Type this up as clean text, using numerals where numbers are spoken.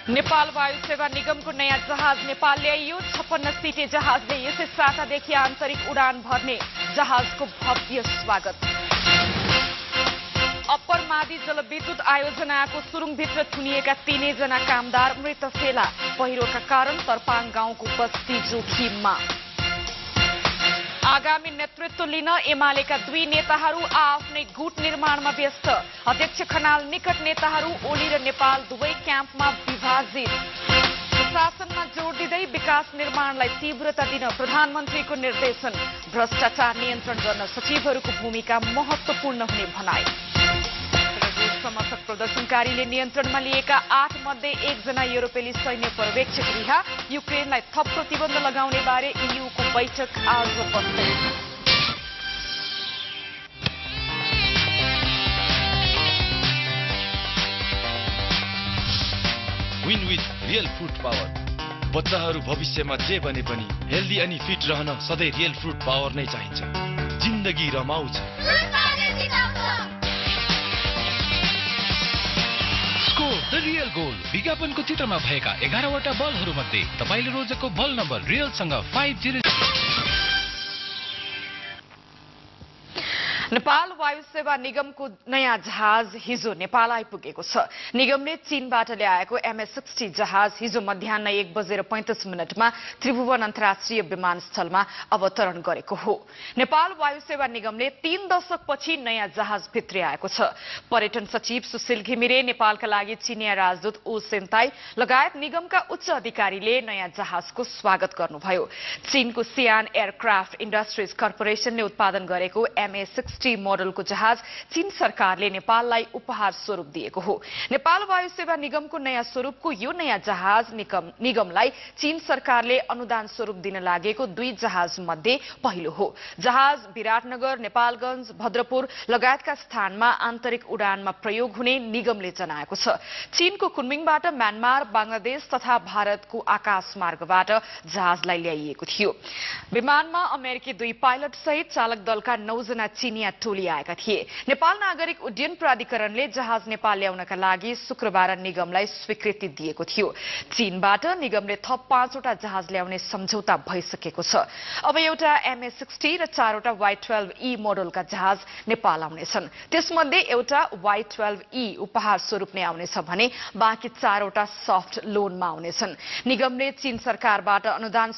नेपाल वायु सेवा निगमको नयाँ जहाज नेपाल ल्याइयो। 56 सीटे जहाजले यसै सातादेखि आन्तरिक उडान भर्ने जहाजको भव्य स्वागत। अप्पर मादी जलविद्युत आयोजनाको सुरुङभित्र थुनिएका 3 जना कामदार मृत फेला। पहिरोका कारण तरपाङ गाउँको बस्ती जोखिममा। आगामी नेतृत्व लिन एमालेका 2 नेताहरू आफ्नै गुट निर्माणमा व्यस्त। अध्यक्ष खनाल निकट नेताहरू ओली र नेपाल दुवै क्याम्पमा विभाजित। प्रशासनमा जोड दिँदै विकास निर्माणलाई तीव्रता दिन प्रधानमन्त्रीको निर्देशन। भ्रष्टाचार नियन्त्रण गर्न सचिवहरूको भूमिका महत्वपूर्ण हुने भनाई। समर्थक प्रदर्शनकारीले नियन्त्रणमा लिएका 8 मध्ये 1 जना युरोपेली सैन्य पर्यवेक्षक रिहा। युक्रेनलाई थप प्रतिबन्ध लगाउने बारे ईयूको बैठक आज बस्दै। Win with real fruit power. बच्चाहरू भविष्यमा जे बने पनि हेल्दी अनि फिट रहन सधैँ रियल फ्रुट पावर नै चाहिन्छ। जिन्दगी रमाउ छ। द रियल गोल विज्ञापनको चित्रमा भएका 11 वटा बलहरूमध्ये तपाईले रोजेको बल नम्बर रियलसँग 50। नेपाल वायु सेवा निगमको नयाँ जहाज हिजो नेपाल आइपुगेको छ। निगमले चीनबाट ल्याएको MS-60 जहाज हिजो मध्याह्न 1:35 त्रिभुवन अन्तर्राष्ट्रिय विमानस्थलमा अवतरण गरेको हो। नेपाल वायु सेवा निगमले 3 दशकपछि नयाँ जहाज भित्र्याएको छ। पर्यटन सचिव सुशील घिमिरे, नेपालका लागि चिनिया राजदूत ओ सेन्ताई लगायत निगमका उच्च अधिकारीले नयाँ जहाजको स्वागत गर्नुभयो। चीनको सियान एयरक्राफ्ट इन्डस्ट्रिज कर्पोरेसनले उत्पादन गरेको MS-60 मोडलको जहाज चीन सरकारले नेपाललाई उपहार स्वरूप दिएको हो। नेपाल वायु सेवा निगमको नयाँ स्वरूपको यो नयाँ जहाज निगमलाई चीन सरकारले अनुदान स्वरूप दिन लागेको 2 जहाज मध्ये पहिलो हो। जहाज विराटनगर, नेपालगञ्ज, भद्रपुर लगायतका स्थानमा आन्तरिक उडानमा प्रयोग हुने निगमले जनाएको छ। चीनको कुनमिङबाट म्यानमार, बंगलादेश तथा भारतको आकाश मार्गबाट जहाजलाई ल्याइएको थियो। विमानमा अमेरिकी 2 पाइलट सहित चालक दलका 9 जना चीनिया टोली आएका थिए। नेपाल नागरिक उड्डयन प्राधिकरणले जहाज नेपाल ल्याउनका लागि शुक्रबार निगमलाई स्वीकृति दिएको थियो। चीनबाट निगमले थप 5 वटा जहाज ल्याउने सम्झौता भइसकेको छ। अब एउटा MS-60 र 4 वटा Y-12E मोडलका जहाज नेपाल आउनेछन्। त्यसमध्ये एउटा Y-12E उपहार स्वरूप नै आउनेछ भने बाँकी 4 वटा सफ्ट लोनमा आउनेछन्। निगमले चीन सरकारबाट अनुदान